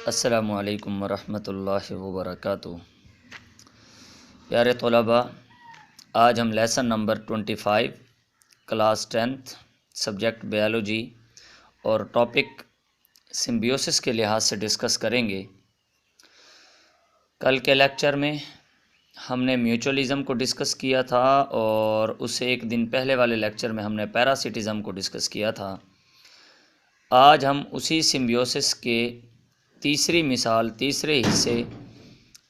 السلام علیکم ورحمۃ اللہ وبرکاتہ۔ پیارے طلباء، آج ہم lesson number 25 class 10th subject biology اور ٹاپک سمبیوسس کے لحاظ سے ڈسکس کریں گے۔ کل کے لیکچر میں ہم نے میوچولزم کو ڈسکس کیا تھا اور اس سے ایک دن پہلے والے لیکچر میں ہم نے پیراسٹزم کو ڈسکس کیا تھا۔ آج ہم اسی سمبیوسس کے تیسری مثال، تیسرے حصے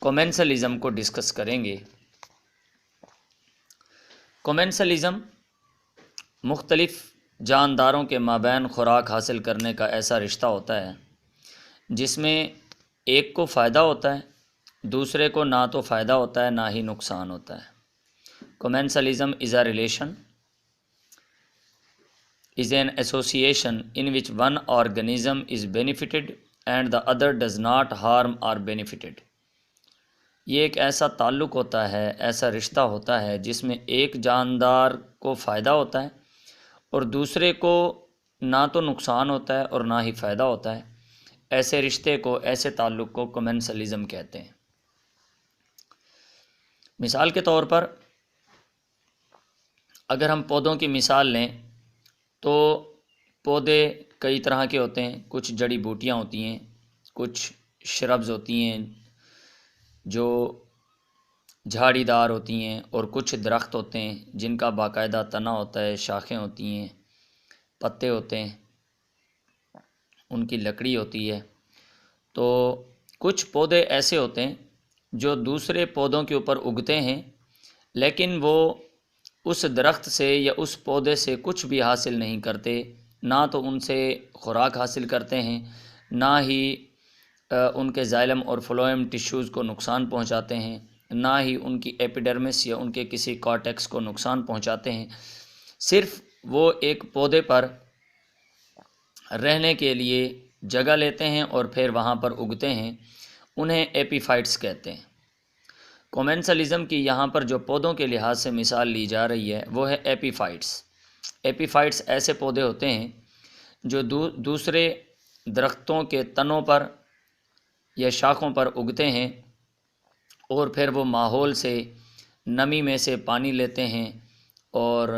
کومینسلزم کو ڈسکس کریں گے۔ کومینسلزم مختلف جانداروں کے مابین خوراک حاصل کرنے کا ایسا رشتہ ہوتا ہے جس میں ایک کو فائدہ ہوتا ہے، دوسرے کو نہ تو فائدہ ہوتا ہے نہ ہی نقصان ہوتا ہے۔ Commensalism is a relation is an association in which one organism is benefited and the other does not harm or benefited۔ یہ ایک ایسا تعلق ہوتا ہے، ایسا رشتہ ہوتا ہے جس میں ایک جاندار کو فائدہ ہوتا ہے اور دوسرے کو نہ تو نقصان ہوتا ہے اور نہ ہی فائدہ ہوتا ہے۔ ایسے رشتے کو، ایسے تعلق کو کومینسلزم کہتے ہیں۔ مثال کے طور پر اگر ہم پودوں کی مثال لیں تو پودے کئی طرح کے ہوتے ہیں۔ کچھ جڑی بوٹیاں ہوتی ہیں، کچھ شربز ہوتی ہیں جو جھاڑی دار ہوتی ہیں، اور کچھ درخت ہوتے ہیں جن کا باقاعدہ تنا ہوتا ہے، شاخیں ہوتی ہیں، پتے ہوتے ہیں، ان کی لکڑی ہوتی ہے۔ تو کچھ پودے ایسے ہوتے ہیں جو دوسرے پودوں کے اوپر اگتے ہیں لیکن وہ اس درخت سے یا اس پودے سے کچھ بھی حاصل نہیں کرتے، نہ تو ان سے خوراک حاصل کرتے ہیں، نہ ہی ان کے زائلم اور فلوئم ٹیشوز کو نقصان پہنچاتے ہیں، نہ ہی ان کی ایپیڈرمس یا ان کے کسی کارٹیکس کو نقصان پہنچاتے ہیں۔ صرف وہ ایک پودے پر رہنے کے لیے جگہ لیتے ہیں اور پھر وہاں پر اگتے ہیں، انہیں ایپی فائٹس کہتے ہیں۔ کومینسلزم کی یہاں پر جو پودوں کے لحاظ سے مثال لی جا رہی ہے وہ ہے ایپی فائٹس۔ ایپی فائٹس ایسے پودے ہوتے ہیں جو دوسرے درختوں کے تنوں پر یا شاخوں پر اگتے ہیں اور پھر وہ ماحول سے، نمی میں سے پانی لیتے ہیں اور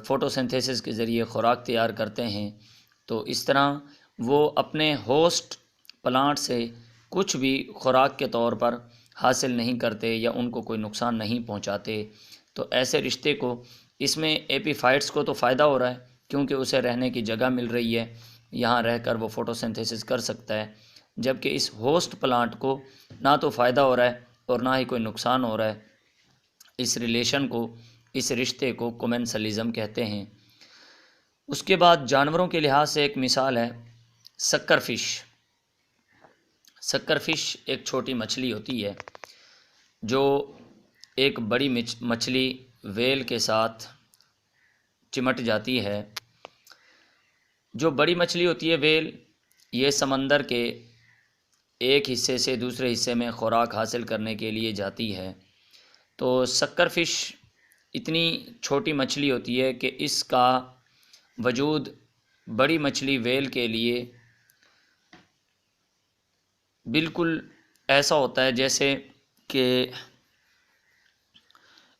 فوٹوسنتھیسس کے ذریعے خوراک تیار کرتے ہیں۔ تو اس طرح وہ اپنے ہوسٹ پلانٹ سے کچھ بھی خوراک کے طور پر حاصل نہیں کرتے یا ان کو کوئی نقصان نہیں پہنچاتے۔ تو ایسے رشتے کو، اس میں ایپی فائٹس کو تو فائدہ ہو رہا ہے کیونکہ اسے رہنے کی جگہ مل رہی ہے، یہاں رہ کر وہ فوٹوسنتھیسس کر سکتا ہے، جبکہ اس ہوسٹ پلانٹ کو نہ تو فائدہ ہو رہا ہے اور نہ ہی کوئی نقصان ہو رہا ہے۔ اس ریلیشن کو، اس رشتے کو کومینسلزم کہتے ہیں۔ اس کے بعد جانوروں کے لحاظ سے ایک مثال ہے سکر فش۔ سکر فش ایک چھوٹی مچھلی ہوتی ہے جو ایک بڑی مچھلی ویل کے ساتھ چمٹ جاتی ہے۔ جو بڑی مچھلی ہوتی ہے ویل، یہ سمندر کے ایک حصے سے دوسرے حصے میں خوراک حاصل کرنے کے لیے جاتی ہے۔ تو سکر فش اتنی چھوٹی مچھلی ہوتی ہے کہ اس کا وجود بڑی مچھلی ویل کے لیے بالکل ایسا ہوتا ہے جیسے کہ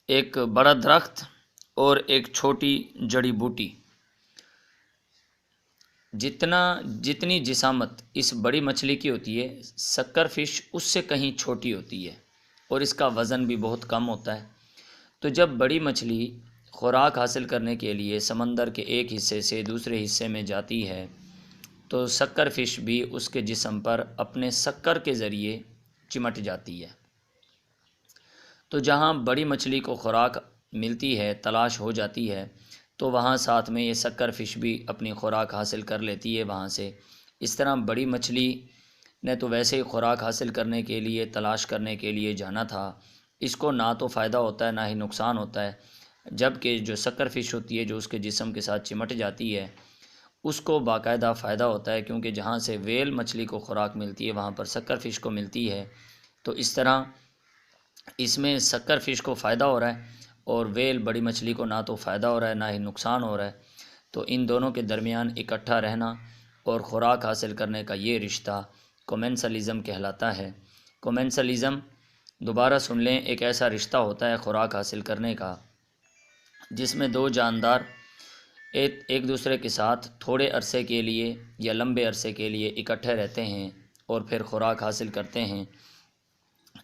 ایک بڑا درخت اور ایک چھوٹی جڑی بوٹی۔ جتنی جسامت اس بڑی مچھلی کی ہوتی ہے، سکر فش اس سے کہیں چھوٹی ہوتی ہے اور اس کا وزن بھی بہت کم ہوتا ہے۔ تو جب بڑی مچھلی خوراک حاصل کرنے کے لیے سمندر کے ایک حصے سے دوسرے حصے میں جاتی ہے تو سکر فش بھی اس کے جسم پر اپنے سکر کے ذریعے چمٹ جاتی ہے۔ تو جہاں بڑی مچھلی کو خوراک ملتی ہے، تلاش ہو جاتی ہے، تو وہاں ساتھ میں یہ سکر فش بھی اپنی خوراک حاصل کر لیتی ہے وہاں سے۔ اس طرح بڑی مچھلی نے تو ویسے ہی خوراک حاصل کرنے کے لیے، تلاش کرنے کے لیے جانا تھا، اس کو نہ تو فائدہ ہوتا ہے نہ ہی نقصان ہوتا ہے، جبکہ جو سکر فش ہوتی ہے جو اس کے جسم کے ساتھ چمٹ جاتی ہے اس کو باقاعدہ فائدہ ہوتا ہے، کیونکہ جہاں سے ویل مچھلی کو خوراک ملتی ہے وہاں پر سکر فش کو ملتی ہے۔ تو اس طرح اس میں سکر فش کو فائدہ ہو رہا ہے اور ویل بڑی مچھلی کو نہ تو فائدہ ہو رہا ہے نہ ہی نقصان ہو رہا ہے۔ تو ان دونوں کے درمیان اکٹھا رہنا اور خوراک حاصل کرنے کا یہ رشتہ کومینسلزم کہلاتا ہے۔ کومینسلزم دوبارہ سن لیں، ایک ایسا رشتہ ہوتا ہے خوراک حاصل کرنے کا جس میں دو جاندار ایک دوسرے کے ساتھ تھوڑے عرصے کے لیے یا لمبے عرصے کے لیے اکٹھے رہتے ہیں اور پھر خوراک حاصل کرتے ہیں۔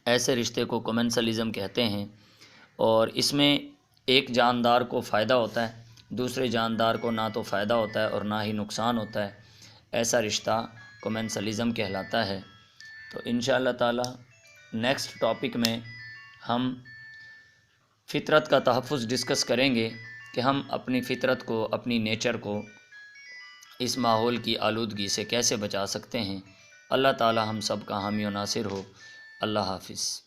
ایسے رشتے کو کومینسلزم کہتے ہیں، اور اس میں ایک جاندار کو فائدہ ہوتا ہے، دوسرے جاندار کو نہ تو فائدہ ہوتا ہے اور نہ ہی نقصان ہوتا ہے۔ ایسا رشتہ کومینسلزم کہلاتا ہے۔ تو انشاءاللہ تعالی نیکسٹ ٹاپک میں ہم فطرت کا تحفظ ڈسکس کریں گے کہ ہم اپنی فطرت کو، اپنی نیچر کو اس ماحول کی آلودگی سے کیسے بچا سکتے ہیں۔ اللہ تعالی ہم سب کا حامی و ناصر ہو۔ اللہ حافظ۔